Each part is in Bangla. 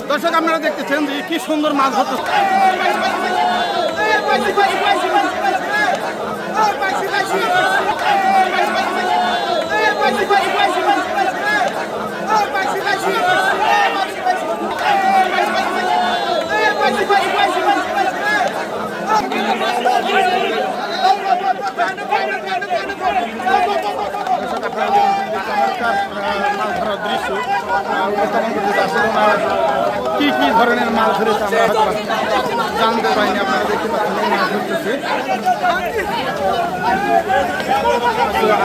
দর্শক আপনারা দেখতেছেন যে কি সুন্দর মাছ ধরতে মাছ ধরার দৃশ্য কি কি ধরনের মাছ ধরেছে আমরা জানতে পারিনি। আপনারা দেখতে পাচ্ছেন মাছ ধরতেছে।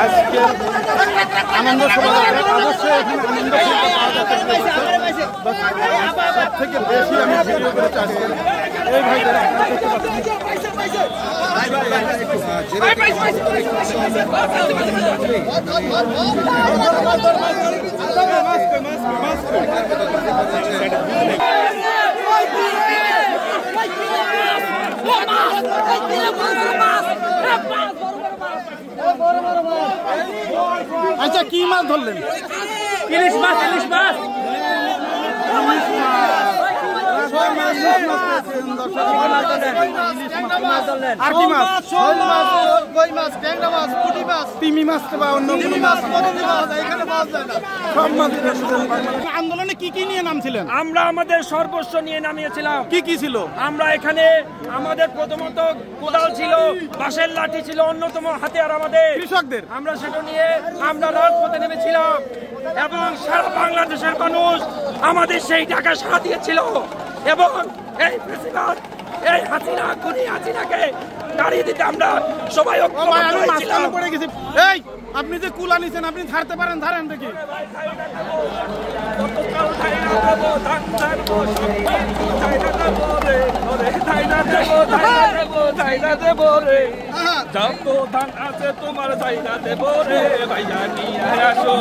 আজকে আনন্দ শোভাযাত্রা অবশ্যই এখানে আনন্দ পাওয়া যাচ্ছে। সব থেকে বেশি আমি ভিডিও করেছি আজকে এই ভাইদের দেখতে আচ্ছা কি মাছ ধরলেন? ইলিশ মাছ। ইলিশ মাছ আর কি মাছ? শোল মাছ, কই মাছ, ট্যাংরা মাছ, পুঁটি মাছ, তিমি মাছ বা অন্য কোনো মাছ এখানে পাওয়া যায় না। সব মাছ। আন্দোলনে কি কি নিয়ে নামছিলেন? আমরা আমাদের সর্বস্ব নিয়ে নামিয়েছিলাম। কি কি ছিল? আমরা এখানে আমাদের প্রথমত কোদাল ছিল, বাঁশের লাঠি ছিল, অন্যতম হাতিয়ার আমাদের কৃষকদের। আমরা সেটা নিয়ে আমরা রাজপথে নেমেছিলাম এবং সারা বাংলাদেশের মানুষ আমাদের সেই ডাকা সাড়া দিয়েছিল এবং এই প্রেসিডেন্ট এই হাসিনা খুনি হাসিনাকে দাঁড়িয়ে দিতে আমরা সবাই পড়ে গেছি। এই আপনি যে কুলা নিছেন আপনি ছাড়তে পারেন, ধারেন দেখি। ধান আছে তোমার চাইনা দেব রে ভাইয়া নিয়ে আসো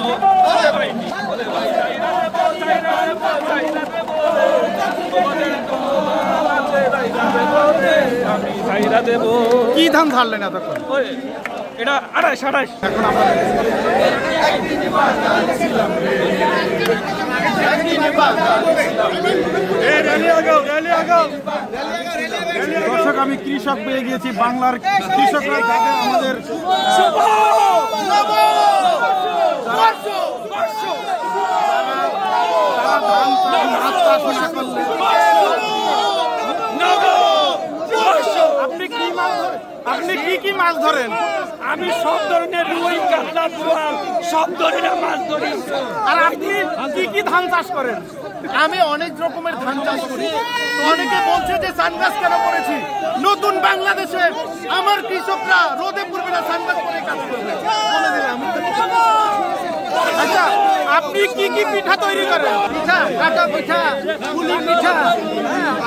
কি ধান ধারলেন এতক্ষণ? এটা 28 এখন আমরা দর্শক আমি কৃষক পেয়ে গিয়েছি। বাংলার কৃষকরা আমাদের আপনি কি কি মাছ ধরেন? আমি সব ধরনের রুই, কাতলা, বোয়াল সব ধরনের মাছ ধরি। আর আপনি কি কি ধান চাষ করেন? আমি অনেক রকমের ধান চাষ করি। অনেকে বলছে যে সানগ্লাস কেন করেছি। নতুন বাংলাদেশে আমার কৃষকরা রোদে পড়বে না, সানগ্লাস পরে কাজ করবে বলে দিলাম। আচ্ছা আপনি কি কি পিঠা তৈরি করেন? পিঠা, কাটা পিঠা, পুলি পিঠা,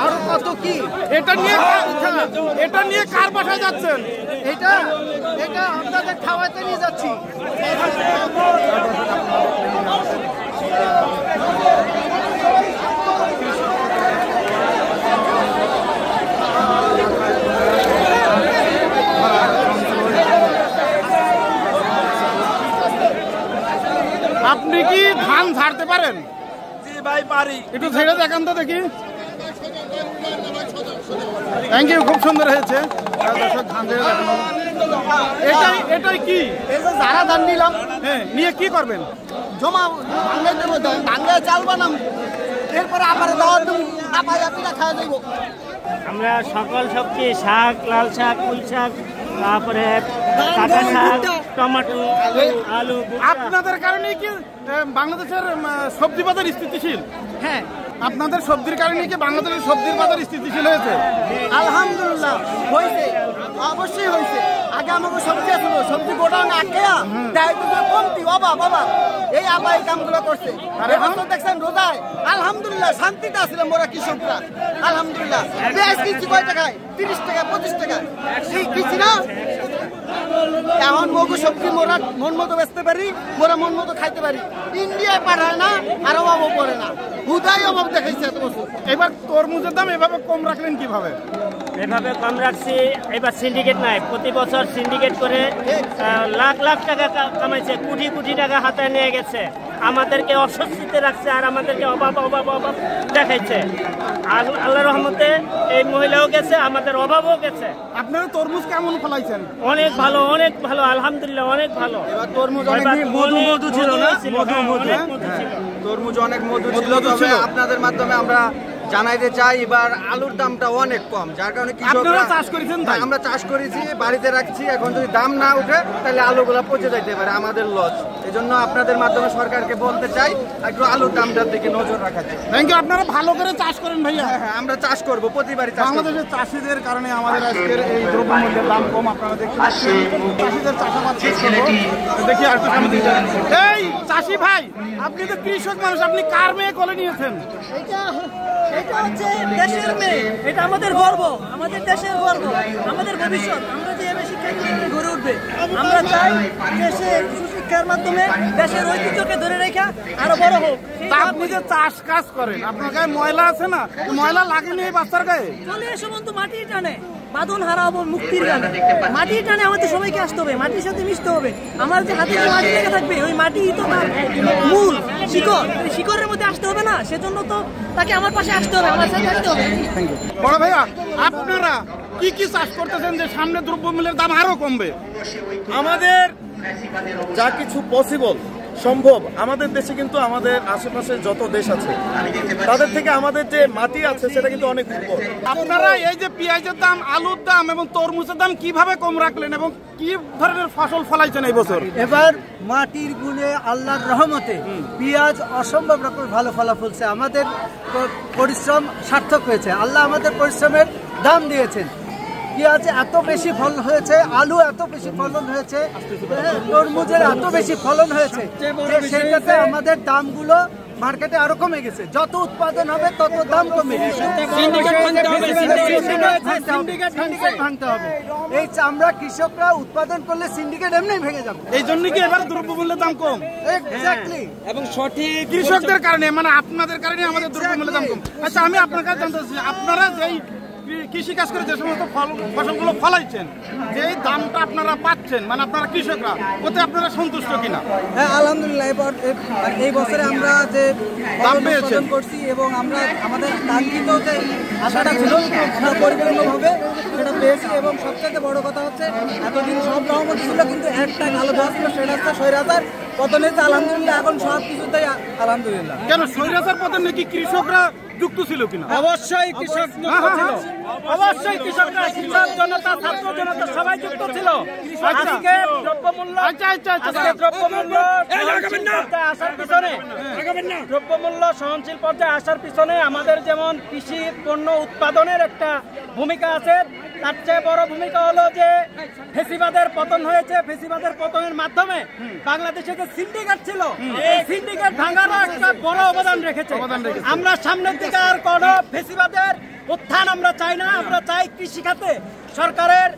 আরো কত কি। এটা নিয়ে কার বাসায় যাচ্ছেন? এটা আপনাদের খাওয়াতে নিয়ে যাচ্ছি। আপনি কি ধান ঝাড়তে পারেন? জি ভাই পারি। একটু ছেড়ে দেখান তো দেখি। থ্যাংক ইউ, খুব সুন্দর হয়েছে। এটাই কি? এই যে যারা ধান নিলাম, হ্যাঁ, নিয়ে কি করবেন? জমা ভাঙাই দেবো, ভাঙায় চাল বানাম, এরপরে আবার দাওয়া দেবো, আবার পিঠা খাওয়া দেব। আমরা সকল সবজি, শাক, লাল শাক, পুঁই শাক, তারপরে কাঁচা শাক, টমেটো, আলু। আপনাদের কারণে কি বাংলাদেশের সবজি বাজার স্থিতিশীল? হ্যাঁ, আপনাদের সবজির কারণে কি বাংলাদেশের সবজির বাজার স্থিতিশীল হয়েছে? আলহামদুলিল্লাহ হয়েছে, অবশ্যই হয়েছে। আগে আমাকে সবজি আসলো, সবজি গোডাউনে আটকেয়া কমতি বাবা এই আবার এই কামগুলো করছে। এখন তো দেখছেন রোজায় আলহামদুলিল্লাহ শান্তিতে আসলাম মোরা কৃষকরা। আলহামদুলিল্লাহ পেঁয়াজ কিনছি কয় টাকায়? 30 টাকা 25 টাকা কিনছি না। এখন মগু সবজি মোরা মন মতো বেচতে পারি, মোরা মন মতো খাইতে পারি। ইন্ডিয়ায় পাঠায় না, আর অভাবও পড়ে না। হুদাই অভাব দেখাইছে এত বছর। এবার তরমুজের দাম এভাবে কম রাখলেন কিভাবে? এভাবে কম রাখছি, এবার সিন্ডিকেট নাই। প্রতি বছর সিন্ডিকেট করে লাখ লাখ টাকা কামাইছে, কোটি কোটি টাকা হাতে নিয়ে গেছে। আমাদেরকে অস্বস্তিতে রাখছে আর আমাদেরকে অভাব দেখাইছে। আল্লাহর রহমতে এই মহিলাও গেছে, আমাদের অভাবও গেছে। আপনারা তরমুজ কেমন ফলাইছেন? অনেক ভালো, অনেক ভালো, আলহামদুলিল্লাহ অনেক ভালো। তরমুজ অনেক মধু ছিল না? তরমুজ অনেক মধু ছিল। আপনাদের মাধ্যমে আমরা জানাইতে চাই এবার আলুর দামটা অনেক কম, যার কারণে আপনারা চাষ করেছেন? আমরা চাষ করেছি, বাড়িতে রাখছি। এখন যদি দাম না উঠে তাহলে আলুগুলো পচে যাইতে পারে, আমাদের লস। এজন্য আপনাদের মাধ্যমে সরকারকে বলতে চাই একটু আলুর দামটার দিকে নজর রাখা চাই। Thank you. আপনারা ভালো করে চাষ করেন ভাইয়া। হ্যাঁ, আমরা চাষ করব, প্রতিবারই চাষ করব। বাংলাদেশের চাষিদের কারণে আমাদের আজকের এই দ্রব্যমূল্যের দাম কম। আপনারা দেখতে পাচ্ছেন চাষিদের চাষাবাদ শেষ করবো। দেখি আর একটু সামনে দিকে। এই চাষি ভাই, আপনি তো কৃষক মানুষ, আপনি কার মেয়ে কোলে নিয়েছেন? এটা হচ্ছে দেশের মেয়ে, এটা আমাদের গর্ব, আমাদের দেশের গর্ব, আমাদের ভবিষ্যৎ। আমরা যে এভাবে শিক্ষা গড়ে উঠবে, আমরা চাই দেশে সুশিক্ষার মাধ্যমে দেশের ঐতিহ্যকে ধরে রেখা আরো বড় হোক। আপনি যে চাষ কাজ করেন, আপনার গায়ে ময়লা আছে না? ময়লা লাগেনি এই বাচ্চার গায়ে? চলে এসে বন্ধু মাটির টানে বাঁধন হারাবো মুক্তির গানে। মাটির টানে আমাদের সবাইকে আসতে হবে, মাটির সাথে মিশতে হবে। আমার যে হাতে যে মাটি লেগে থাকবে, ওই মাটি তো তার মূল শিকড়, শিকড়ের মধ্যে আসতে হবে না? সেজন্য তো তাকে আমার পাশে আসতে হবে, আমার সাথে আসতে হবে। বড় ভাইয়া, আপনারা কি কি চাষ করতেছেন যে সামনে দ্রব্যমূল্যের দাম আরো কমবে? আমাদের যা কিছু পসিবল সম্ভব, আমাদের দেশে কিন্তু আমাদের আশেপাশে যত দেশ আছে তাদের থেকে আমাদের যে মাটি আছে সেটা কিন্তু অনেক উর্বর। আপনারা এই যে পেঁয়াজের দাম, আলুর দাম এবং তরমুজের দাম কিভাবে কম রাখলেন এবং কি ধরনের ফসল ফলাইছেন এই বছর? এবার মাটির গুণে আল্লাহর রহমতে পেঁয়াজ অসম্ভব রকম ভালো ফলাফল, আমাদের পরিশ্রম সার্থক হয়েছে। আল্লাহ আমাদের পরিশ্রমের দাম দিয়েছেন। পেঁয়াজ এত বেশি ফলন হয়েছে, আলু এত বেশি ফলন হয়েছে, তরমুজের এত বেশি ফলন হয়েছে, সেটাতে আমাদের দামগুলো মার্কেটে আরো কমে গেছে। যত উৎপাদন হবে তত দাম কমে গেছে। ভাঙতে হবে। এই আমরা কৃষকরা উৎপাদন করলে সিন্ডিকেট এমনি ভেঙে যাবে। এই জন্য কি এবার দ্রব্যমূল্যের দাম কম? এক্স্যাক্টলি। এবং সঠিক কৃষকদের কারণে, মানে আপনাদের কারণে আমাদের দ্রব্যমূল্যের দাম কম। আচ্ছা, আমি আপনার কাছে জানতে চাচ্ছি, আপনারা যেই কৃষি কাজ করে যে সমস্ত ফসলগুলো ফলাইছেন, যেই দামটা আপনারা পাচ্ছেন, মানে আপনারা কৃষকরা, ওতে আপনারা সন্তুষ্ট কিনা? হ্যাঁ, আলহামদুলিল্লাহ। এই বছরে আমরা যে দাম পেয়েছেন করছি এবং আমরা আমাদের কাঙ্ক্ষিত যে আশাটা ছিল আমরা পরিপূর্ণভাবে সেটা পেয়েছি। এবং সবচেয়ে বড় কথা হচ্ছে এতদিন সব রহমত ছিল, কিন্তু একটা কালো ধোয়া ছিল, সেটা হচ্ছে স্বৈরাচার পতন হয়েছে। আলহামদুলিল্লাহ, এখন সব কিছুতেই আলহামদুলিল্লাহ। কেন স্বৈরাচার পতনে কি কৃষকরা যুক্ত ছিল কিনা? অবশ্যই কৃষক যুক্ত ছিল, অবশ্যই কৃষকরা, কৃষক জনতা, ছাত্র জনতা সবাই যুক্ত ছিল। আজকে দ্রব্যমূল্য দ্রব্যমূল্য সহনশীল পর্যায়ে আসার পিছনে আমাদের যেমন কৃষি পণ্য উৎপাদনের একটা ভূমিকা আছে, তার চেয়ে বড় ভূমিকা হলো যে ফেসিবাদের পতন হয়েছে। ফেসিবাদের পতনের মাধ্যমে বাংলাদেশে যে সিন্ডিকেট ছিল, এই সিন্ডিকেট ভাঙারও একটা বড় অবদান রেখেছে। আমরা সামনের দিকে আর কোন ফেসিবাদের উত্থান আমরা চাই না। আমরা চাই কৃষি খাতে সরকারের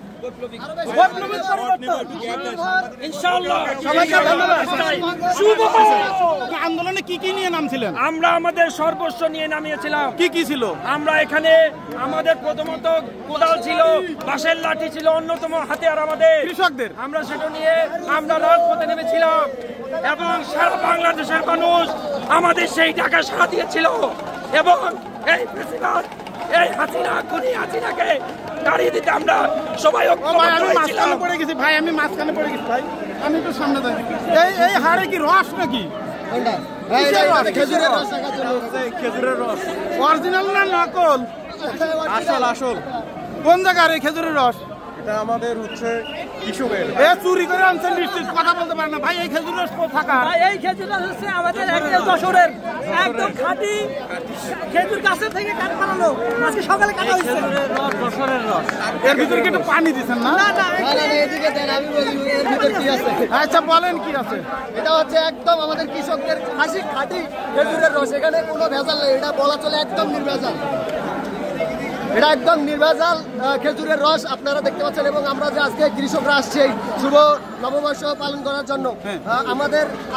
আন্দোলনে কি কি নিয়ে নামছিলেন? আমরা আমাদের সর্বস্ব নিয়ে নামিয়েছিলাম। কি কি ছিল? আমরা এখানে আমাদের প্রথমত কোদাল ছিল, বাঁশের লাঠি ছিল, অন্যতম হাতিয়ার আমাদের কৃষকদের। আমরা সেটা নিয়ে আমরা রাজপথে নেমেছিলাম এবং সারা বাংলাদেশের মানুষ আমাদের সেই ডাকা সাড়া দিয়েছিল। এবং এই প্রেসিডেন্ট, এই হাসিনা, খুনি হাসিনাকে দাঁড়িয়ে দিতে আমরা সবাই মাঝখানে পড়ে গেছি ভাই, আমি মাঝখানে পড়ে গেছি ভাই, আমি একটু সামনে যাই। এই হাড়ে কি রস নাকি? খেজুরের রস অরিজিনাল না নকল? আসল আসল। কোন জায়গার এই খেজুরের রস? এটা আমাদের হচ্ছে কৃষকের। চুরি করে আনছেন নিশ্চিত, কথা বলতে পারে না ভাই। এই খেজুর রস থাকা, এই খেজুর রস হচ্ছে আমাদের একদম যশোরের একদম খাঁটি খেজুর গাছের থেকে কাট বানানো, আজকে সকালে কাটা হয়েছে। যশোরের রস। এর ভিতরে কি একটু পানি দিচ্ছেন না? এদিকে দেন, আমি বলি এর ভিতরে কি আছে। আচ্ছা বলেন কি আছে। এটা হচ্ছে একদম আমাদের কৃষকদের খাঁটি খেজুরের রস, এখানে কোনো ভেজাল নেই। এটা বলা চলে একদম নির্ভেজাল, এটা একদম নির্ভেজাল। খেজুরের রস আপনারা দেখতে পাচ্ছেন, এবং আমরা যে আজকে কৃষকরা আসছে শুভ নববর্ষ পালন করার জন্য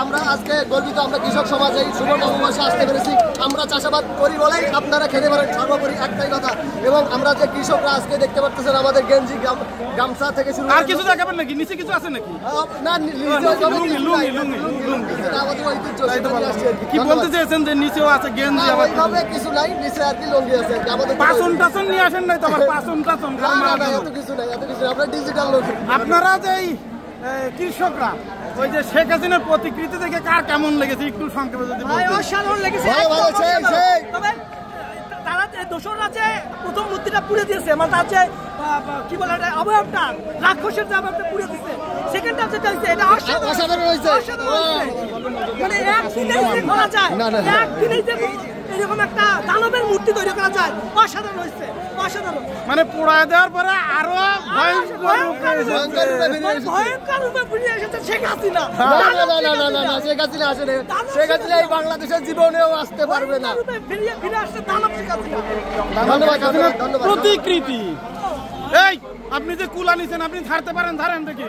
আমরা আজকে গর্বিত, আমরা কৃষক সমাজ এই শুভ নববর্ষে আসতে পেরেছি। আমরা চাষাবাদ করি বলেই আপনারা খেতে পারেন, সর্বোপরি একটাই কথা। এবং আমরা যে কৃষকরা আজকে দেখতে পাচ্ছেন আমাদের গেঞ্জি গামছা থেকে শুরু আর কিছু দেখাবেন নাকি, নিচে কিছু আছে নাকি? না, কি বলতে চেয়েছেন যে নিচেও আছে গেঞ্জি? কিছু নাই, নিচে আর কি লুঙ্গি আছে। পাঁচন টাচন নিয়ে আসেন নাই তো? আবার পাঁচন টাচন এত কিছু নাই, আমরা ডিজিটাল লোক। আপনারা যে কৃষকরা ওই যে শেখ হাসিনার প্রতিকৃতি দেখে কার কেমন লেগেছে একটু সংক্ষেপে যদি বলতেন। অসাধারণ লেগেছে। তবে তারা দোসররা যে প্রথম মূর্তিটা পুড়ে দিয়েছে, মানে তার যে কি বলে অবয়বটা, রাক্ষসের যে অবয়বটা পুড়ে দিয়েছে, সেকেন্ডটা যেটা হয়েছে এটা অসাধারণ হয়েছে। মানে একদিনেই যে করা যায়, একদিনেই যে এরকম একটা দানবের মূর্তি তৈরি করা যায়, অসাধারণ হয়েছে, অসাধারণ। মানে পোড়ায় দেওয়ার পরে আরো ভয়ঙ্কর রূপে ফিরে এসেছে শেখ হাসিনা। না, শেখ হাসিনা আসলে শেখ হাসিনা এই বাংলাদেশের জীবনেও আসতে পারবে না। ফিরে আসছে দানব শেখ হাসিনা। ধন্যবাদ। প্রতিকৃতি এই আপনি যে কুলা নিছেন, আপনি ছাড়তে পারেন, ধারেন দেখি।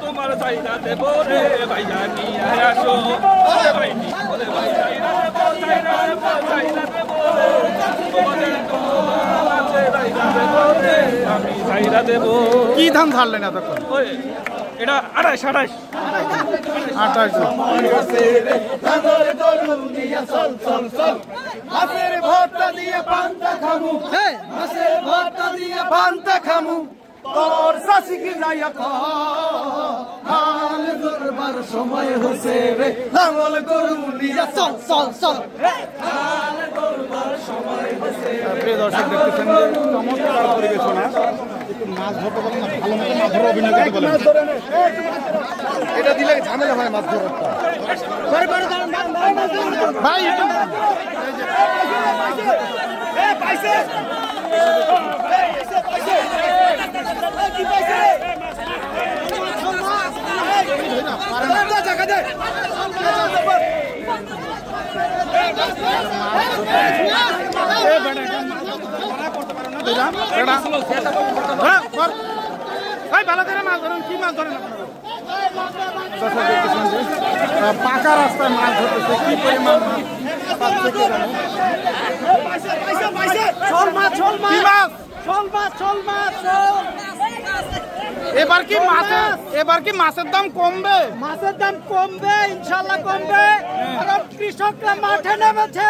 তোমার চাইনা দেব রে ভাইয়া নিয়ে আসো, আমি চাইনা দেব। কি ধান ছাড়লেন এতক্ষণ? এটা 28 তোর শাসিক যাইয়া হাল দরবার সময় হচ্ছে রে, লাঙ্গল গরু নিয়া চল চল চল। প্রিয় দর্শক, দেখতেছেন যে চমৎকার পরিবেশনা। একটু মাছ ধরতে বলেন না, ভালো মতো মাছ ধরে অভিনয় করতে বলেন। এটা দিলে ঝামেলা হয় মাছ ধরার। ভাই ভালো করে মাছ ধরেন। কি মাছ ধরেন আপনারা? পাকা রাস্তায় মাছ ধরতেছে, কি পরিমাণ এবার কি মাছের দাম কমবে? মাছের দাম কমবে, ইনশাল্লাহ কমবে, কারণ কৃষকরা মাঠে নেমেছে।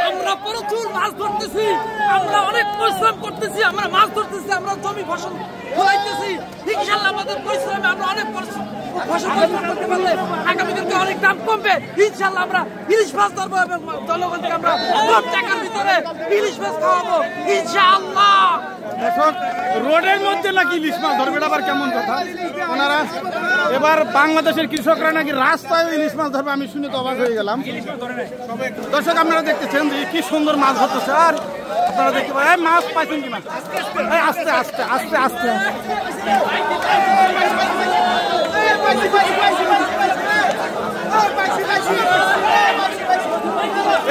আমরা প্রচুর মাছ ধরতেছি, আমরা অনেক পরিশ্রম করতেছি, আমরা মাছ ধরতেছি, আমরা জমি ফসল ফলাইতেছি। ইনশাল্লাহ আমাদের পরিশ্রমে আমরা অনেক ফসল করতে পারলে আগামী দিনকে অনেক দাম কমবে। ইনশাল্লাহ আমরা ইলিশ মাছ ধরবো এবং জনগণকে আমরা কম টাকার ভিতরে ইলিশ মাছ খাওয়াবো ইনশাআল্লাহ। এখন রোডের মধ্যে নাকি ইলিশ মাছ ধরবে, আবার কেমন কথা? ওনারা এবার বাংলাদেশের কৃষকরা নাকি রাস্তায় ইলিশ মাছ ধরবে, আমি শুনে তো অবাক হয়ে গেলাম। দর্শক, আপনারা দেখতেছেন যে কি সুন্দর মাছ ধরতেছে। আর আপনারা দেখতে পারেন মাছ পাইছেন কি? মাছ আস্তে আস্তে আস্তে আস্তে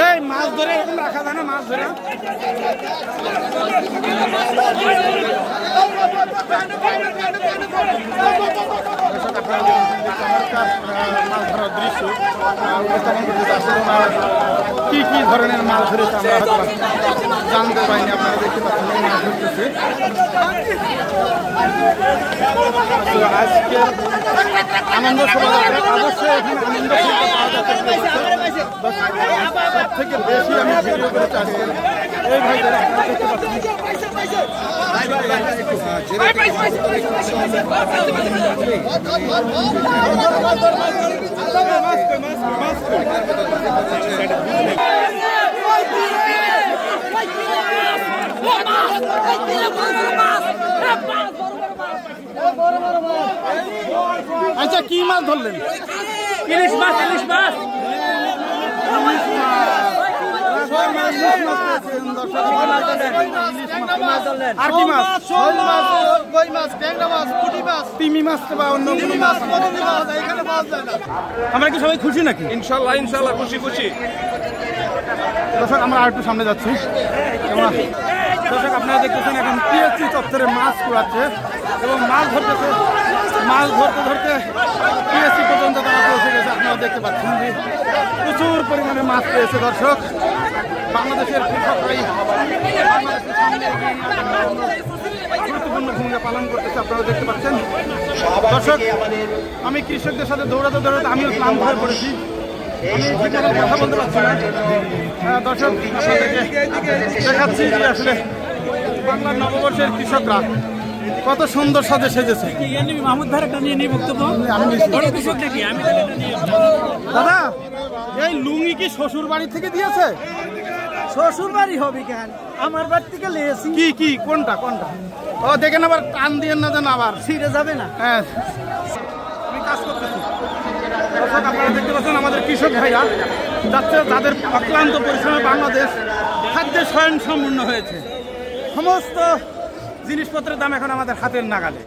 এই মাছ ধরে এরকম রাখা যায় না, মাছ ধরে মাছ ধরার দৃশ্য কি কি ধরনের মাছ ধরেছে আমরা জানতে পারিনি। আপনারা দেখতে পাচ্ছেন মাছ ধরতেছে। আজকে আনন্দ শোভাযাত্রা, অবশ্যই এখানে আনন্দ সব থেকে বেশি আমি ভিডিও করে চাচ্ছি এই ভাইদের। আচ্ছা, কি মাছ ধরলেন? ইলিশ মাছ, ইলিশ মাছ। আর কি মাছ? শোল মাছ, কই মাছ, ট্যাংরা মাছ, পুঁটি মাছ, তিমি মাছ বা অন্য কোনো মাছ এখানে পাওয়া যায় না। আমরা কি সবাই খুশি নাকি? ইনশাল্লাহ ইনশাল্লাহ খুশি খুশি। দর্শক আমরা আর একটু সামনে যাচ্ছি। দর্শক আপনারা দেখতেছেন এখন পিএসসি চত্বরে মাছ কুড়াচ্ছে এবং মাছ ধরতেছে। মাছ ধরতে ধরতে পিএসসি পর্যন্ত তারা পৌঁছে গেছে। আপনারা দেখতে পাচ্ছেন যে প্রচুর পরিমাণে মাছ পেয়েছে। দর্শক বাংলাদেশের কৃষকরাই বাংলাদেশের সামনে গুরুত্বপূর্ণ ভূমিকা পালন করতেছে। আপনারা দেখতে পাচ্ছেন। দর্শক আমি কৃষকদের সাথে দৌড়াতে দৌড়াতে আমিও ক্লান্ত হয়ে পড়েছি। আমি কথা বলতে পারছি না। দর্শক আপনাদেরকে দেখাচ্ছি যে আসলে বাংলার নববর্ষের কৃষকরা কত সুন্দর সাজে সেজেছে। মাহমুদ ভাই একটা নিয়ে নিয়ে বক্তব্য দাদা এই লুঙ্গি কি শ্বশুর বাড়ি থেকে দিয়েছে? শ্বশুর বাড়ি হবে কেন, আমার বাড়ি থেকে লেছি। কি কি কোনটা কোনটা? ও দেখেন আবার টান দিয়ে না যেন আবার ছিঁড়ে যাবে না। হ্যাঁ আমি কাজ করতেছি। দর্শক আপনারা দেখতে পাচ্ছেন আমাদের কৃষক ভাইরা যাচ্ছে, যাদের অক্লান্ত পরিশ্রমে বাংলাদেশ খাদ্যে স্বয়ংসম্পূর্ণ হয়েছে। সমস্ত জিনিসপত্রের দাম এখন আমাদের হাতের নাগালে।